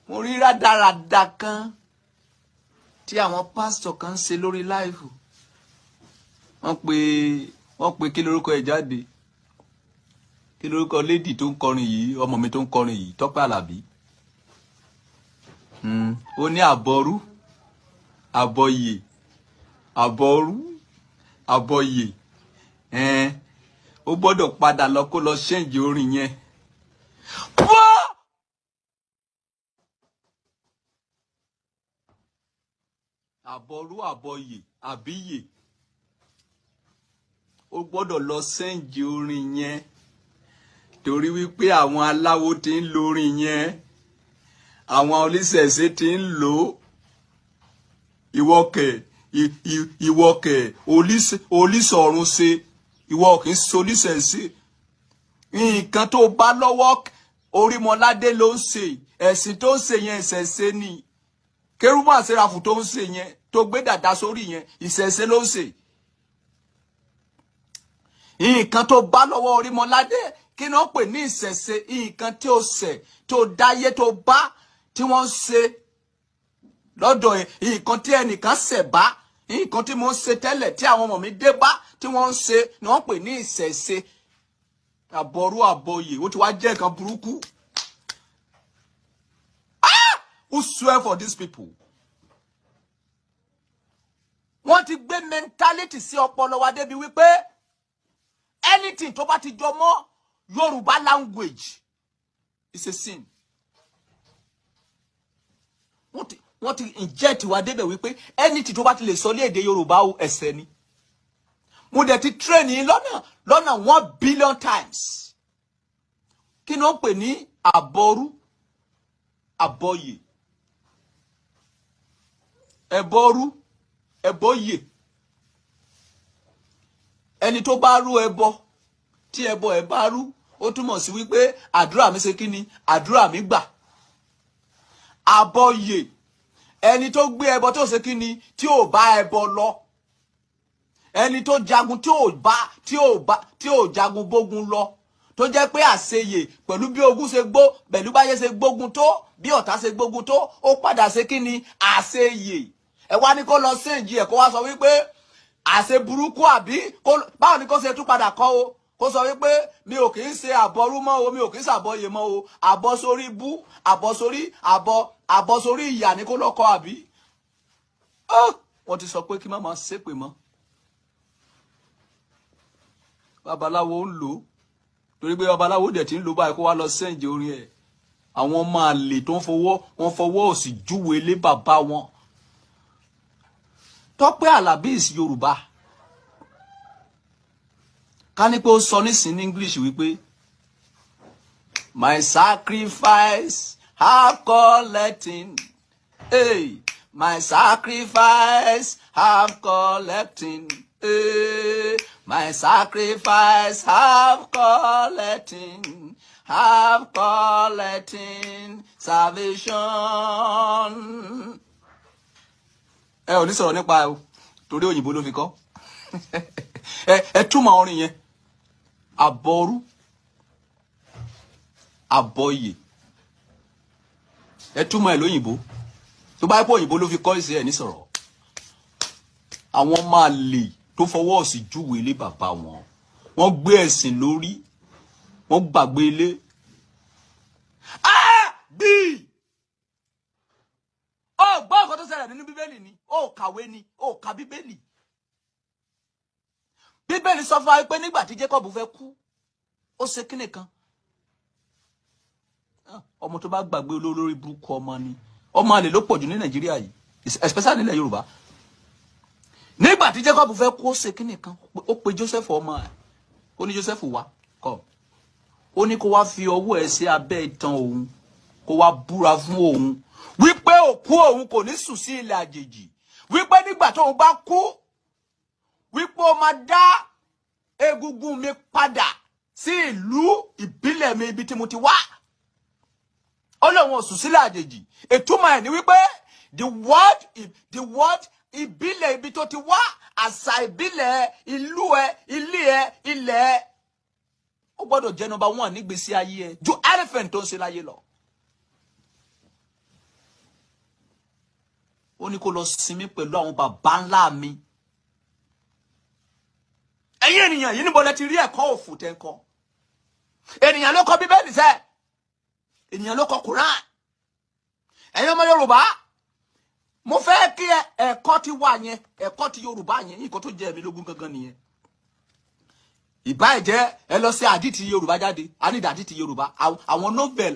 mo rí rádaràda kan tí àwọn pásítọ̀ kan ń ṣe lórí láìfù. Wọ́n pe kí lórúkọ ẹ̀ jáde. Kí lórúkọ lady tó ń kọrin yìí, ọmọ mi tó ń kọrin yìí, Tope Alabi. Ó ní àbọrú, abọye, àbọrú, abọye. Ó gbọ́dọ̀ padà lọ kó lọ change orin yẹn. Àbọrú, abọye, àbíyè. Ó gbọ́dọ̀ lọ change orin yẹn. Torí wípé àwọn aláwo ti ń lo orin yẹn. Àwọn oníṣẹ̀ṣe ti ń lò. Ìwọ̀kẹ̀ olísọ̀run ṣe. Ìwọ kì í so oníṣẹ̀ṣe. Nǹkan tó bá lọ́wọ́ Orímọládé ló ń ṣe. Ẹ̀sìn tó ń ṣe yẹn ìṣẹ̀ṣe ni. Kérúbù àṣẹràfù tó ń ṣe yẹn, tó gbé dàda sórí yẹn, ìṣẹ̀ṣe ló ń ṣe. Nǹkan tó bá lọ́wọ́ Orímọládé, kí ni wọ́n pè ní ìṣẹ̀ṣe? Nǹkan tí ó ṣẹ̀, tó dáyé tó bá, tí wọ́n ń ṣe lọ́dọ̀ ẹ̀. Nǹkan tí ẹnìkan ṣẹ̀ bá, nǹkan tí mo ń ṣe tẹ́lẹ̀ tí àwọn ọmọ mi dé bá, tí wọ́n ń ṣe ni wọ́n pè ní ìṣẹ̀ṣe. Àbọrú, àbọyè, ó ti wá jẹ́ nǹkan burúkú. Who swear for these people? Wọ́n ti gbé mentality sí ọpọlọ wa débi wípé anything tó bá ti jọ mọ́ Yorùbá language is a sin. Wọ́n ti inject wa débẹ̀ wípé anything tó bá ti lè sọ ní èdè Yorùbá ẹ̀ṣẹ̀ ni. Mo dẹ̀ ti train yín lọ́nà 1 billion times. Kí ni wọ́n pè ní àbọrú, àbọyè, ẹbọrú, ẹbọyè. Ẹni tó bá rú ẹbọ, tí ẹbọ ẹ bá rú, ó túmọ̀ sí wípé àdúrà mi ṣe kí ni? Àdúrà mi gbà. Àbọyè, ẹni tó gbé ẹbọ tó ṣe kí ni? Tí ò bá ẹbọ lọ. Ẹni tó jagun tí ò jagun bógun lọ. Tó jẹ́ pé àṣeyè pẹ̀lú bí ogun ṣe pẹ̀lú báyé ṣe gbógun tó, bí ọ̀tá ṣe gbógun tó, ó padà ṣe kí ni? Àṣeyè. Ẹ wá ní kó lọ séǹjì ẹ̀ kó wá sọ wípé àṣe burúkú àbí báwo ni kó ṣe tún padà kọ́ o? Kó sọ wípé mi ò kì í ṣe àbọrú mọ́ o, mi ò kì í ṣàbọyè mọ́ o, àbọ̀ sórí bú, àbọ̀ sórí ìyà ni kó lọ́kọ́ àbí? Wọ́n ti sọ pé kí má máa ṣépè mọ́. Babaláwo ń lò. Torí pé babaláwo dẹ̀ ti ń lò báyìí kó wá lọ sẹ́ǹjì orin ẹ̀. Àwọn ọmọ àlè tó wọ́n fọwọ́ òsì júwe lé bàbá wọn. Tope Alabi is Yorùbá. Ká ní pé ó sọ nísìn ní English wípé my sacrifice have collecting. Hey, my sacrifice have collecting. Hey, my sacrifice have collecting. Have collecting salvation. Ò ní sọ̀rọ̀ nípa ẹ̀ torí òyìnbó ló fi kọ́. Ẹ túmọ̀ orin yẹn. Àbọrú, àbọyè. Ẹ túmọ̀ ẹ̀ lóyìnbó. Tó bá yẹ pé òyìnbó ló fi kọ́ ìṣe ẹ̀ ní sọ̀rọ̀. Àwọn máa lè tó fọwọ́ òsì júwe lé bàbá wọn. Wọ́n gbé ẹ̀sìn lórí. Wọ́n gbàgbé ilé. Bí! Gbọ́ nǹkan tó ṣẹlẹ̀ nínú Bíbélì ni. Kàwé ni. Ka Bíbélì. Bíbélì sọ fún wa pé nígbà tí Jacob fẹ́ kú, ó ṣe kíni kan. Ọmọ tó bá gbàgbé olórí burúkú ọmọ ni. Ọmọ àlè ló pọ̀ jù ní Nàìjíríà yìí, especially nílẹ̀ Yorùbá. Nígbà tí Jacob fẹ́ kú, ó ṣe kíni kan. Ó pe Joseph ọmọ ẹ̀. Ó ní Joseph wá kọ́. Ó ní kó wá fi ọwọ́ ẹ̀ sí abẹ́ itan òun. Kó wá búra fún òun. Wípé òkú òun kò ní sùn sí ilẹ̀ àjèjì. Wípé nígbà tóun bá kú, wípé ó máa dá egungun mi padà sí ìlú ìbílẹ̀ mi ibi tí mo ti wá. Ó lóun ò sùn sílẹ̀ àjèjì. Ìtumọ̀ ẹ̀ ni wípé the word ìbílẹ̀ ibi tó ti wá, àṣà ìbílẹ̀ ìlú ẹ, ilé ẹ, ilẹ̀ ẹ. Ó gbọ́dọ̀ jẹ́ number 1 nígbésí ayé ẹ ju elephant tó ń ṣe láyé lọ. ó ní kó lọ sinmi pẹ̀lú àwọn bàbá ńlá mi. Ẹ̀yin ènìyàn yìí níbo lẹ ti rí ẹ̀kọ́ òfò tẹ́ ń kọ́? Ènìyàn ló kọ Bíbélì sẹ́, ènìyàn ló kọ Quran. Ẹ̀yin ọmọ Yorùbá, mo fẹ́ kí ẹ̀kọ́ ti wà yẹn, ẹ̀kọ́ ti Yorùbá yẹn, nǹkan tó jẹ́ mi lógún gangan nìyẹn. Ìbá ẹ jẹ́ ẹ lọ sí àdìtì Yorùbá jáde, a ní àdìtì Yorùbá, àwọn novel